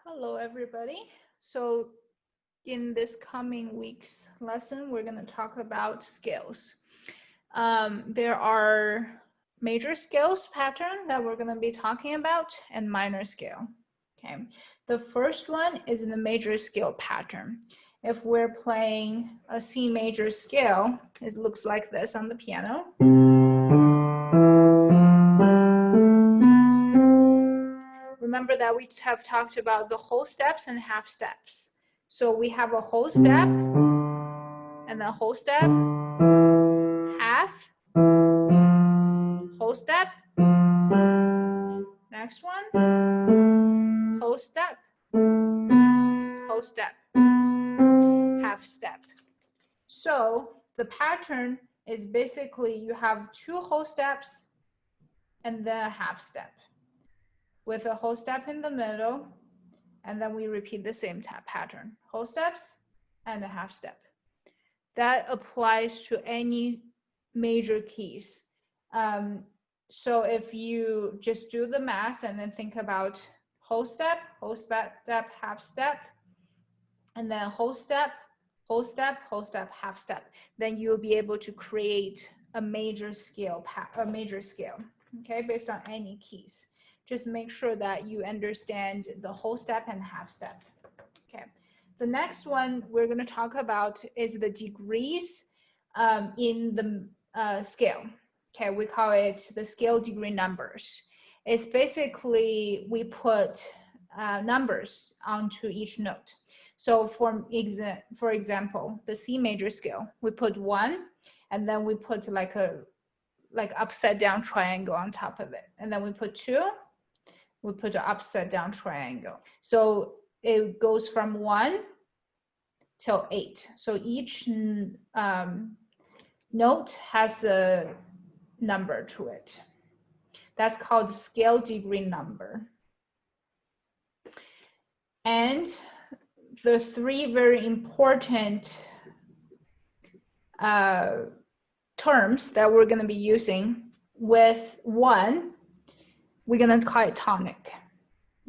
Hello, everybody. So in this coming week's lesson, we're going to talk about scales. There are major scales pattern that we're going to be talking about and minor scale. Okay. The first one is in the major scale pattern. If we're playing a C major scale, it looks like this on the piano. Remember that we have talked about the whole steps and half steps. So we have a whole step, and then whole step, half, whole step, next one, whole step, half step. So the pattern is basically you have two whole steps and then a half step with a whole step in the middle, and then we repeat the same pattern, whole steps and a half step. That applies to any major keys. So if you just do the math and then think about whole step, half step, and then whole step, half step, then you'll be able to create a major scale, okay, based on any keys. Just make sure that you understand the whole step and half step. Okay. The next one we're going to talk about is the degrees in the scale. Okay, we call it the scale degree numbers. It's basically we put numbers onto each note. So for example, the C major scale, we put 1, and then we put like upside down triangle on top of it, and then we put 2, we put an upside down triangle. So it goes from 1 till 8. So each note has a number to it. That's called scale degree number. And the three very important terms that we're going to be using with 1, we're going to call it tonic.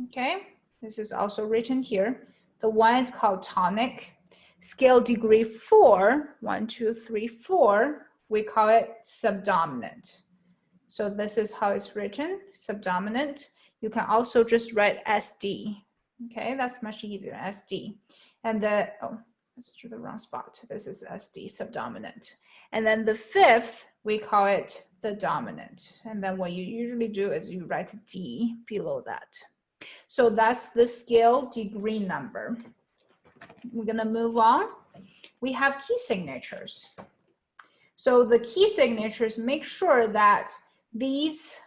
Okay, this is also written here. The 1 is called tonic. Scale degree 4, 1, 2, 3, 4, we call it subdominant. So this is how it's written, subdominant. You can also just write SD. Okay, that's much easier, SD. And the, oh, that's to the wrong spot. This is SD, subdominant. And then the 5th, we call it the dominant. And then what you usually do is you write D below that. So that's the scale degree number. We're going to move on. We have key signatures. So the key signatures, make sure that these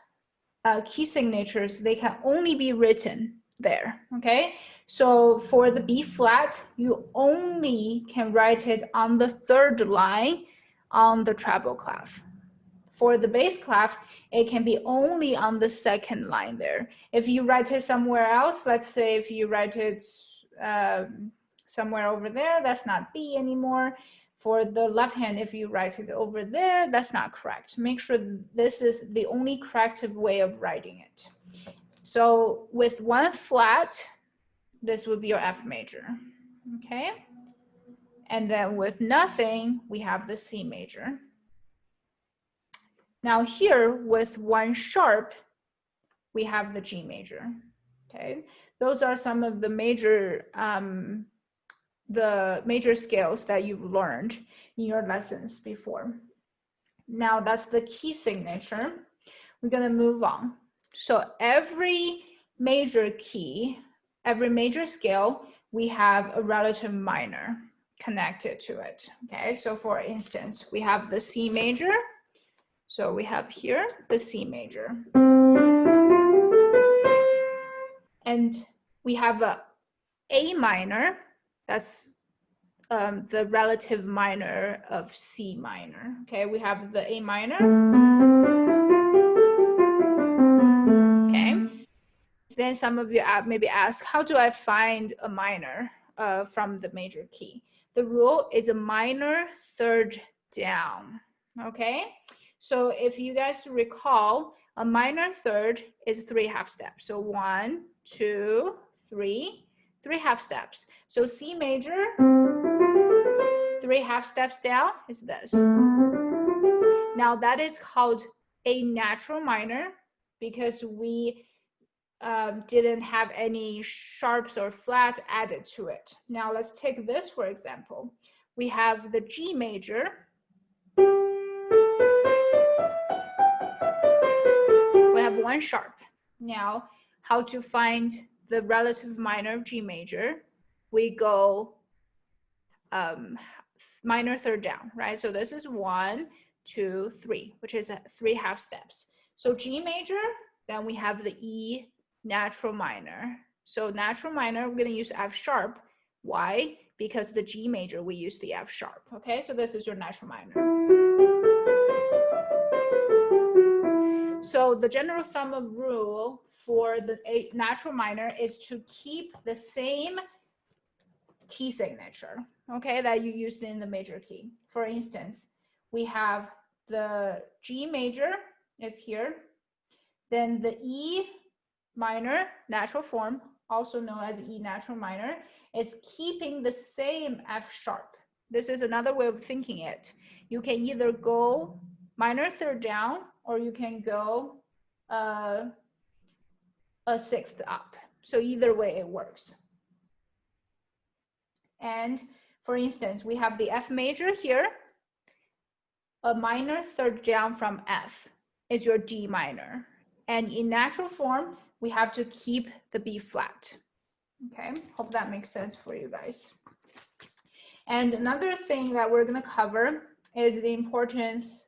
key signatures, they can only be written there, okay? So for the B flat, you only can write it on the 3rd line on the treble clef. For the bass clef, it can be only on the 2nd line there. If you write it somewhere else, let's say if you write it somewhere over there, that's not B anymore. For the left hand, if you write it over there, that's not correct. Make sure this is the only correct way of writing it. So with 1 flat, this would be your F major, okay? And then with nothing, we have the C major. Now here, with 1 sharp, we have the G major, okay? Those are some of the major scales that you've learned in your lessons before. Now that's the key signature. We're going to move on. So every major key, every major scale, we have a relative minor connected to it. Okay, so for instance, we have the C major. So we have here the C major. And we have A minor. That's the relative minor of C minor. Okay, we have the A minor. Okay, then some of you maybe ask, how do I find a minor from the major key? The rule is a minor 3rd down. Okay, so if you guys recall, a minor 3rd is 3 half steps. So 1, 2, 3. 3 half steps. So C major, 3 half steps down is this. Now that is called a natural minor because we didn't have any sharps or flat added to it. Now let's take this for example. We have the G major. We have 1 sharp. Now, how to find the relative minor of G major? We go minor third down, right? So this is 1, 2, 3, which is 3 half steps. So G major, then we have the E natural minor. So natural minor, we're going to use F sharp. Why? Because the G major, we use the F sharp. Okay, so this is your natural minor. So the general thumb of rule for the natural minor is to keep the same key signature, okay, that you used in the major key. For instance, we have the G major is here, then the E minor natural form, also known as E natural minor, is keeping the same F sharp. This is another way of thinking it. You can either go minor third down or you can go a 6th up. So either way it works. And for instance, we have the F major here. A minor third down from F is your D minor. And in natural form, we have to keep the B flat. Okay, hope that makes sense for you guys. And another thing that we're going to cover is the importance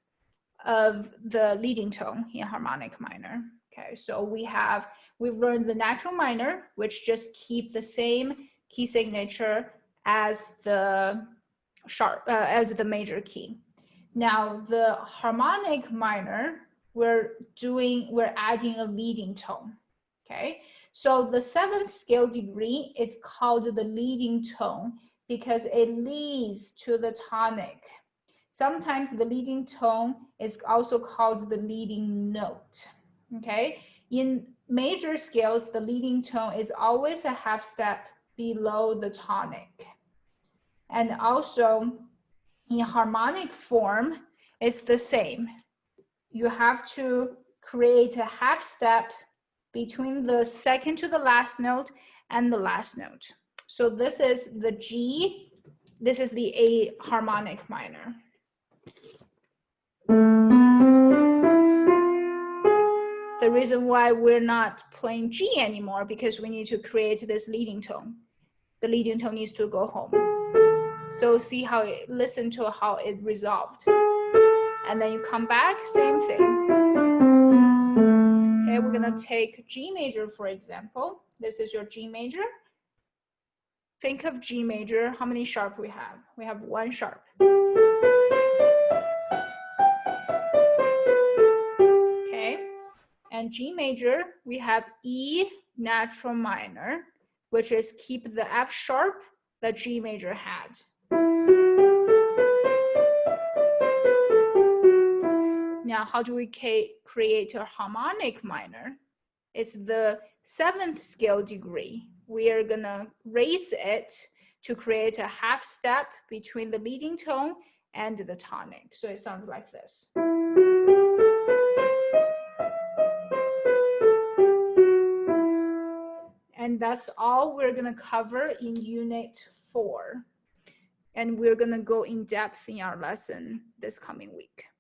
of the leading tone in harmonic minor. Okay, so we've learned the natural minor, which just keep the same key signature as the as the major key. Now the harmonic minor, we're adding a leading tone. Okay, so the 7th scale degree is called the leading tone because it leads to the tonic. Sometimes the leading tone is also called the leading note. Okay, in major scales, the leading tone is always a half step below the tonic. And also in harmonic form, it's the same. You have to create a half step between the second to the last note and the last note. So this is the G, this is the A harmonic minor. The reason why we're not playing G anymore because we need to create this leading tone. The leading tone needs to go home. So see how it, listen to how it resolved. And then you come back, same thing. Okay, we're gonna take G major, for example. This is your G major. Think of G major, how many sharp we have? We have 1 sharp. Okay, and G major, we have E natural minor, which is keep the F sharp that G major had. Now, how do we create a harmonic minor? It's the 7th scale degree. We are gonna raise it to create a half step between the leading tone and the tonic. So it sounds like this. And that's all we're gonna cover in Unit 4. And we're gonna go in depth in our lesson this coming week.